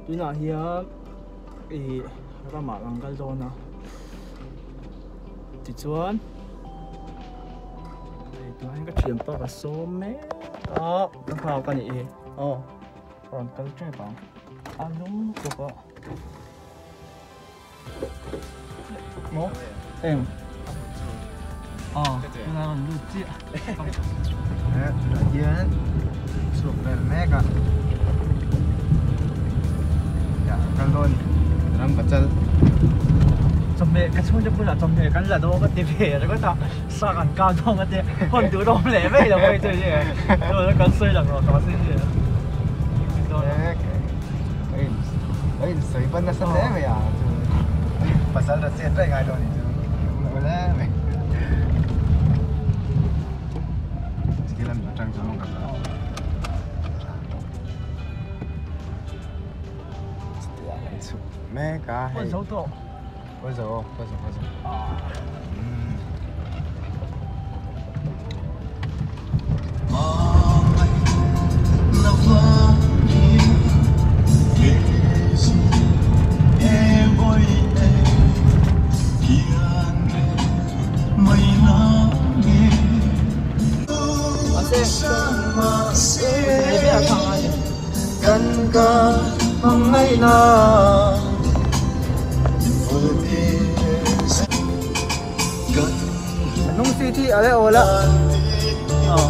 Tuna hian ramah Changel dawna Tichuan tuna hian ka thiam pa ka sawm me ka phal ka ni ron kal tre pa alum ko pa mo em tuna ron lu chi hian sụp lên mẹ cả Changel luôn làm bật chân trong mẹ cái số chúng là trong mẹ cái là đâu có tiền về rồi có ta sao càng cao không cái tiền hơn từ đâu lẻ vậy là vậy thôi chứ rồi nó cần xây được rồi có xây gì ấy xây vẫn là sân lẽ vậy à bà sân là tiền đây ngay rồi rồi đấy mày cái lần trang cho nó gặp mẹ cả con số tổ có rồi gần cả hôm nay nào nung titi ở đây ổn lắm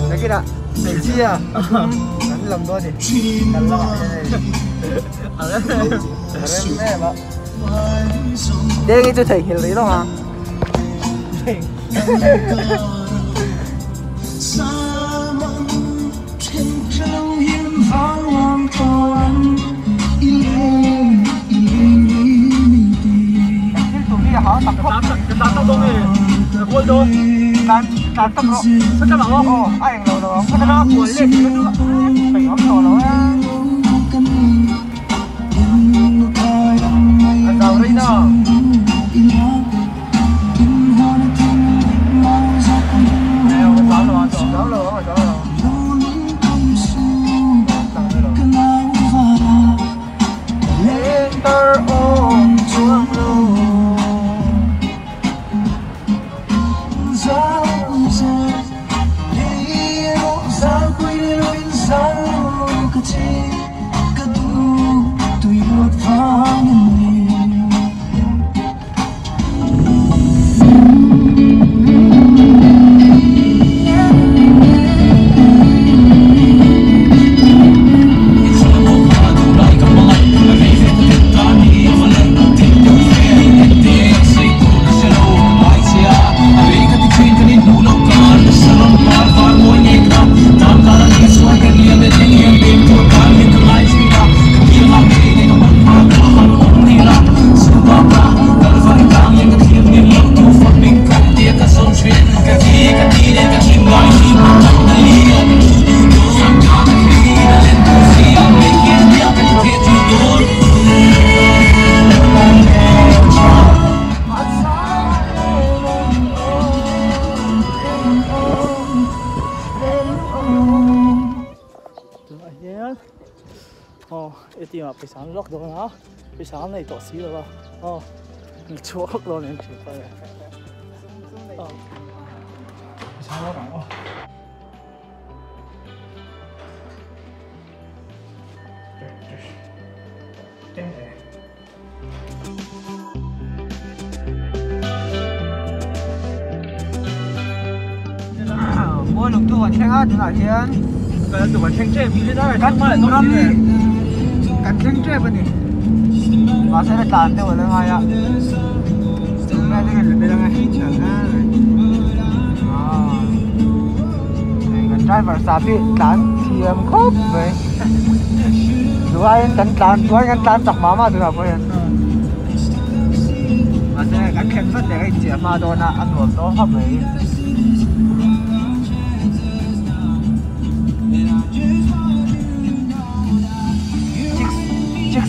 đấy kia đã để chi à gắn lầm thôi thì gắn lọ ở đây mẹ mà đây cái tôi thấy hiểu lý đâu mà họ tập tao đông này quên đâu làm tập rồi sao các bạn không anh rồi rồi không có nó quên lên thì nó phải ngắm rồi rồi anh giàu đấy đó thì mà phải sáng lóc rồi nó phải sáng này tỏ xí rồi mình chúa khóc rồi nên chịu phải sáng lóc rồi Muallungthu còn khen át là hian cái tụi bạn khen chế vì đó là cắt mà lại nó đi cắt khen chế bên này mà sẽ phải tàn theo ở đây ngay ạ chúng ta sẽ phải đây ngay cái driver sapi tàn thiam khóc vậy rồi anh tàn chặt mà được không anh mà sẽ cắt khen phát để cái chuyện mà đó là ăn uống đó hợp lý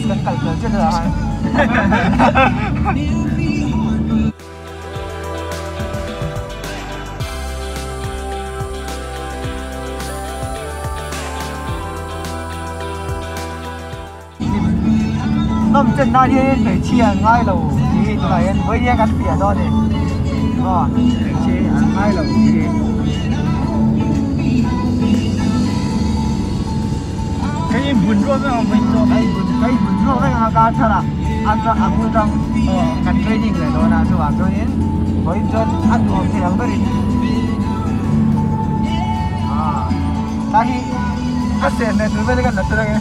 Kan kalau je dah. lawm chân na hian thei chi an ngai lo ti tu lai an voi hian kan pia do ni thei chi an ngai lo ti cái buồn rồi mà mình cho cái bún rồi cái aga thara ăn ra ăn mua trong kan training le do na so wa cho ni voi jon ăn đồ thì ang beri tahi cái xe này tụi mình cái đặt ra cái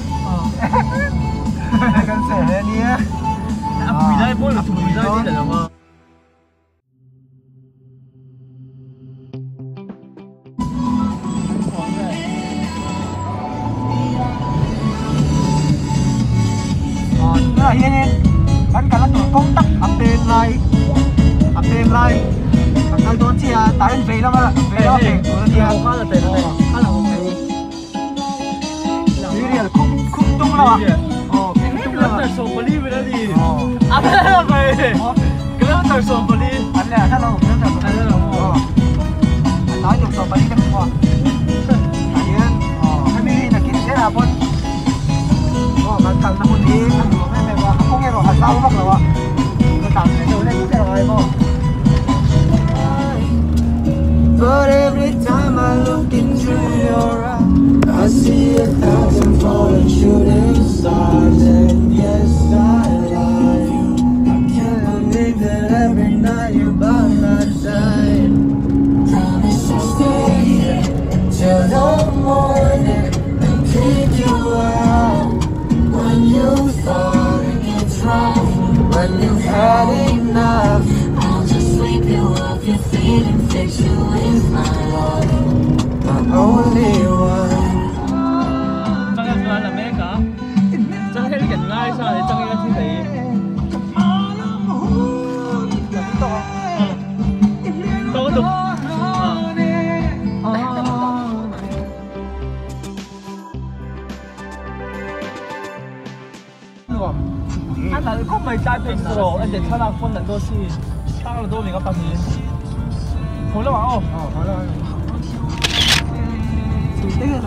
cái xe này nhé bùi đây bôi là bùi đây đi được không hian kan kala tur kong tak apem lai kan kal don chia tarin ve lama ve lo ke tur dia khá là tệ này khá là ok Tuirial khum tung la khum tung la cái sổ bali về đây đi à thế là vậy cái đó là sổ bali anh là thằng nào cũng thằng nào nói được sổ bali cái gì hian cái này là cái là bon mà cần nó muốn đi ăn đồ cái này mà không nghe rồi hạt sao mất rồi cái tàu này đâu lên cái rồi không But every time I look into your eyes, I see 1,000 falling shooting stars, and yes, I lie. I can't believe that every night you're by my side. Promise I'll stay here till the morning and keep you out when you thought it gets rough, when you've had enough. I'll just sweep you off your feet and fix you with my love, my only one. Changel là mẹ cả Changel cái ngay sao để Changel thi thị tôi được anh là không phải trái bình rồi anh để thay làm con lần đôi xí tăng là đôi mình có bao nhiêu hồi đó bảo Thôi rồi. Chị tiếc rồi.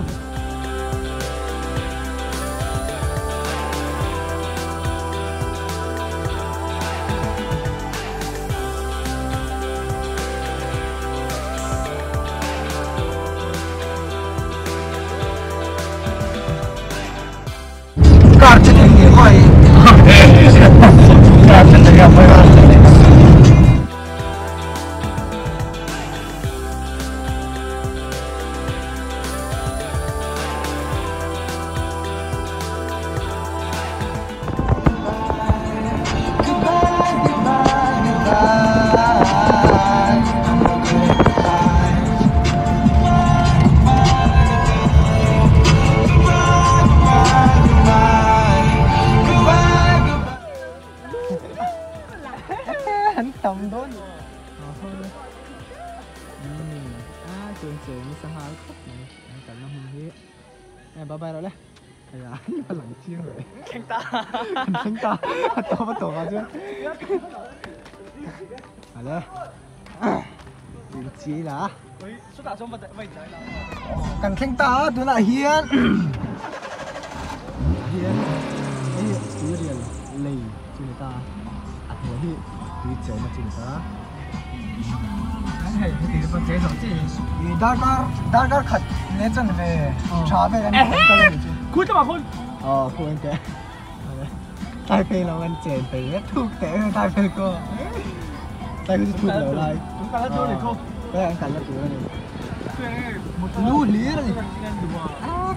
Cả chân này nhiều quá. Cả chân này gặp phải bạn. Tầm đó trường trường sa hai khóc này cảnh nó hung hiếp em ba bay rồi đấy thầy à nó lặng chiên rồi khen ta to bắt tổ vào chưa à đây điểm chí là số tạo xong vật vậy trái là cần khen ta tôi là hian hian cái hian Tuirial lì cho người ta ăn hồ hi tùy chế mà cho người ta hay thì con chế rồi chứ thì đã khát lấy chân về trả về anh cúi cho bà con cô anh chế tay phê là anh chế tới thuốc té tay phê cô tay cứ thuốc lỡ lại chúng ta đã chơi được không cái anh cắn là túi này một lú lý rồi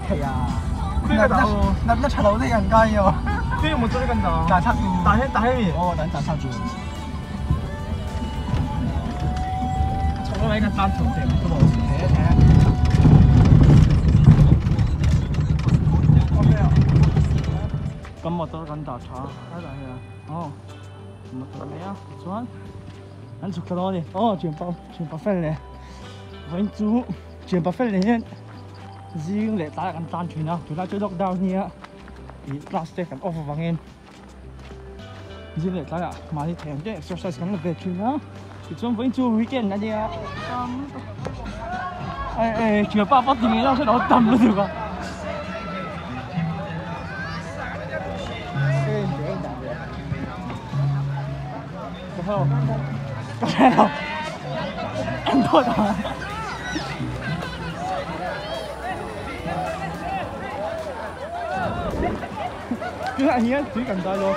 thầy à nắp nó chả thì ăn cay rồi cái một chỗ gần đó trả thằng ta hết gì đánh trả thằng chủ trong cái tan thủ tiền cái bộ thế cầm một chỗ gần đó chả hay là một chỗ này á chuan anh chụp cái đó đi chuyển bao phèn này vẫn chú chuyển bao phèn này hiện zing để taกันtan chuyển nào chúng ta chơi lockdown nhé thì plasticกันavangin zing để ta là mà đi thèm cái exerciseกันlà về chuyển nào thì chúng vẫn chú weekend này đi à chuyển ba bắt tiếng nó sẽ đó tầm luôn được không đâu. Có xe đâu. Em thôi à. Cứ lại hiên, chỉ cần tay luôn.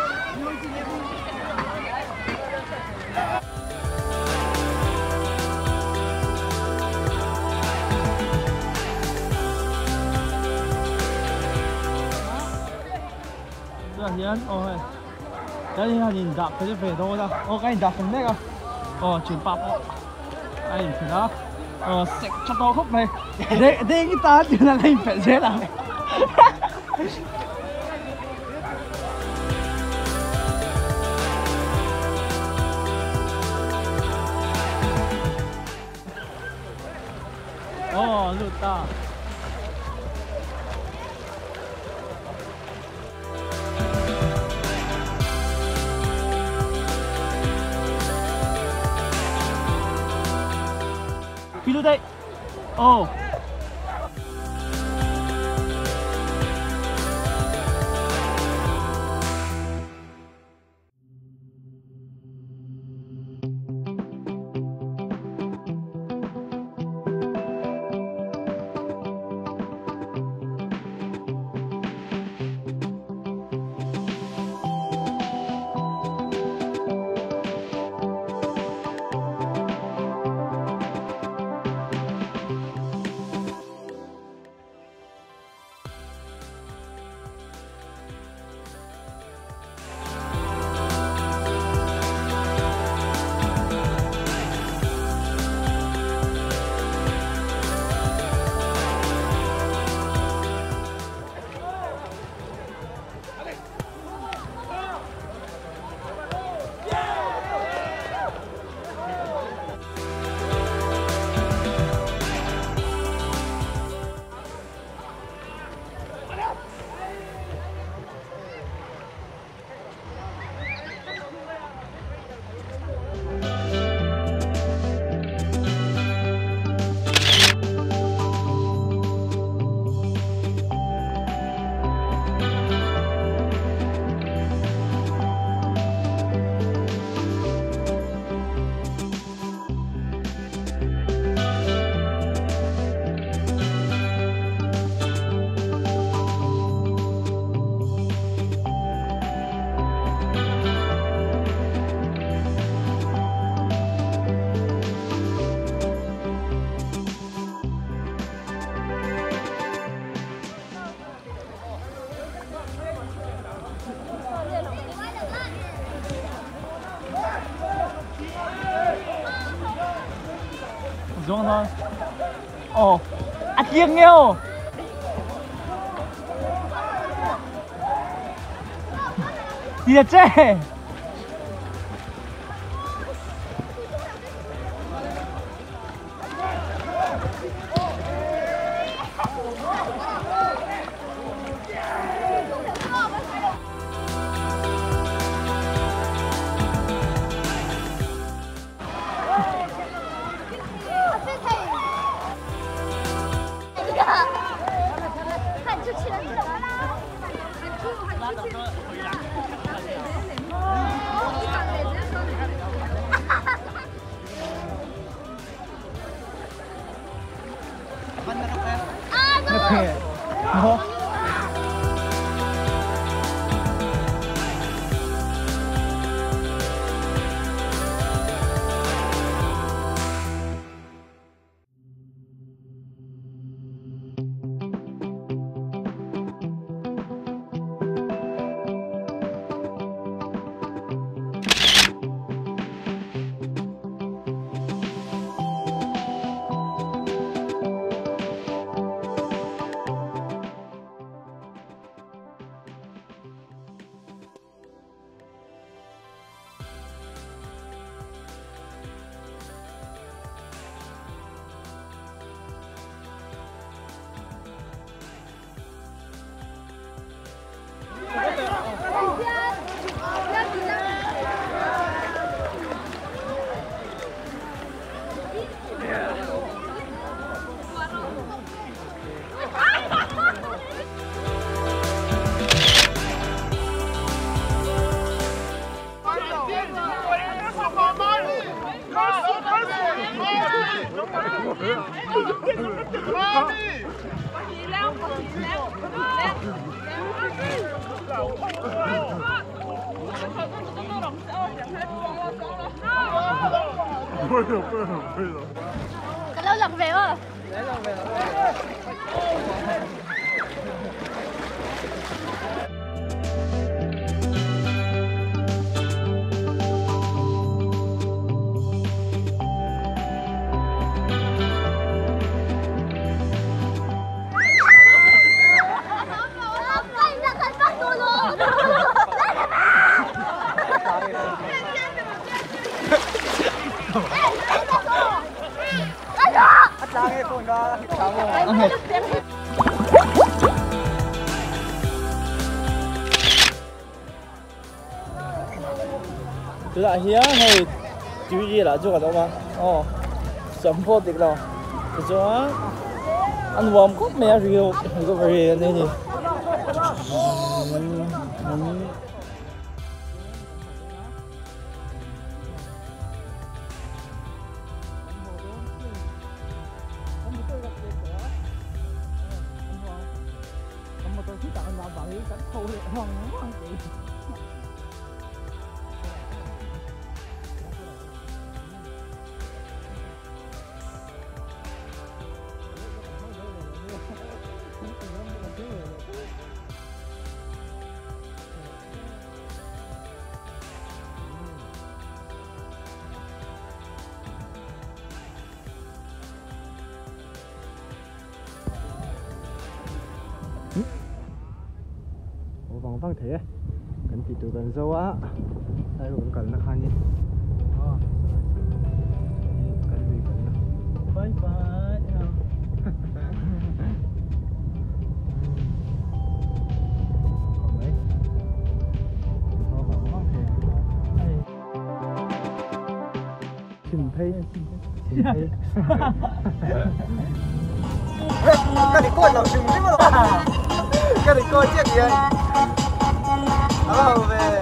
Hian, ôi, cái này nhìn đạp cái về đâu ra? Ô, cái nhìn đạp phần đấy à? Chuyển bắp ạ. Ai nhìn thấy đó? Sạch cho tao khóc này. Đây cái ta chứ là lên phải dễ làm. Lụt ta. Philu đây. Xuống thôi. Chiêng nghêu. Gì là chê. Cái lâu lặng về rồi. Từ đại hian hay Tuirial juga đâu mà. Sắm phố được đâu. Tichuan ăn warm có mẹ rilru có về này nhỉ. Vâng thế cần thì tụi gần dâu á đây cũng cần nó khăn đi cần gì cần nó bye bye còn đấy vâng thế xin thấy cái này coi là đừng biết mà cái này coi chết gì về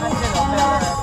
anh sẽ nói về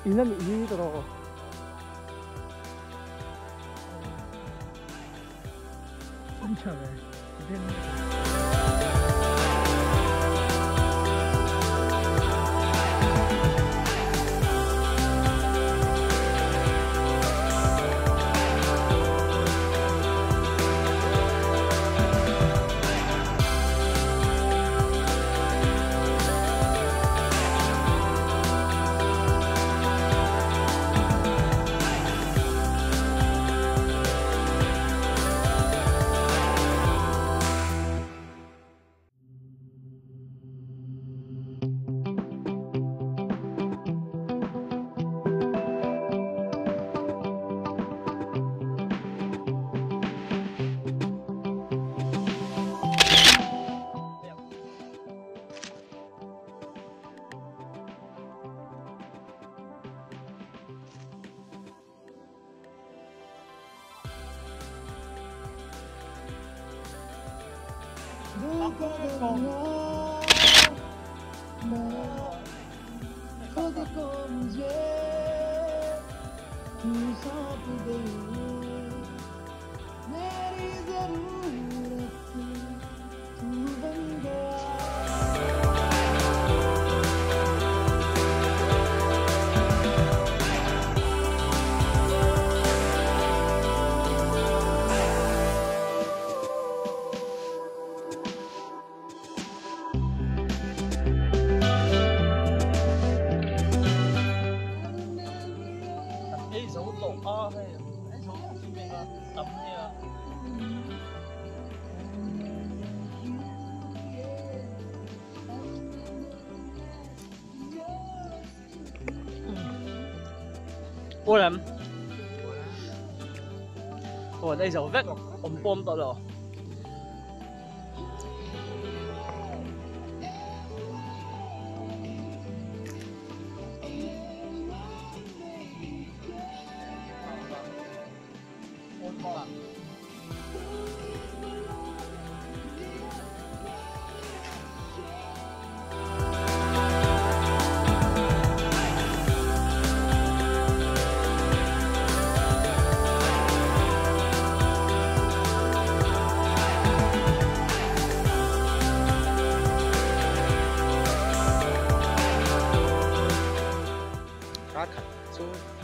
이놈이 이더라고. 진짜네. Ôi ôi đây dấu vết bom to rồi.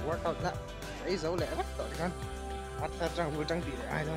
workout đó ấy dấu lẽ bắt tội kan bắt ra trang vừa trang tỷ để ai thôi.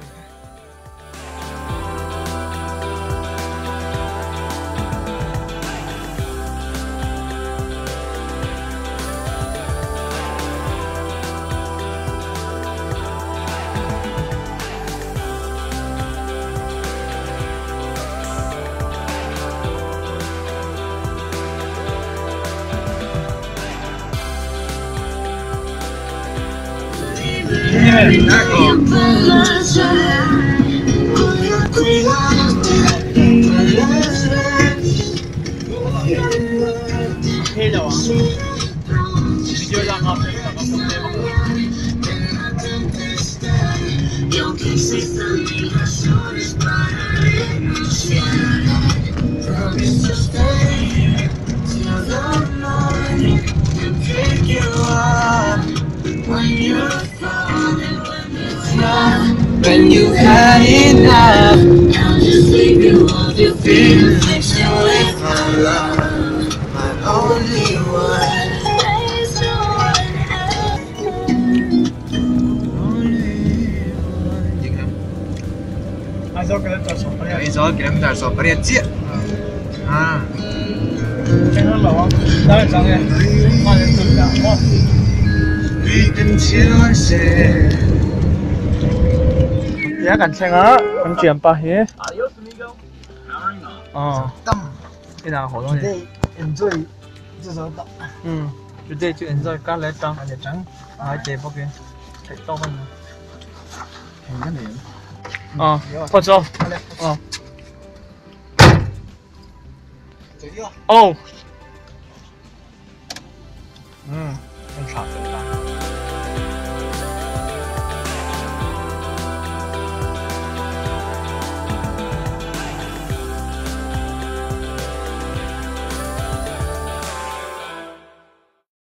When you had enough, I'll just leave you all your feelings, makes you wait for love, my only one. Iso kilometer so bariat cia. Ah. Changel lawm. Đó là Changel. Mà lên từ cả không? We can chill say. Giá cảnh sang á, con chuyển Pathian. Tâm. Cái nào hổ thôi. Enjoy. Chứ sao tâm. Today to enjoy cá lê trắng. Lê trắng. Hai chế bawk kia. Thịt to hơn. Hình cái này. Bắt đầu. Chơi đi. Oh. Con sạc.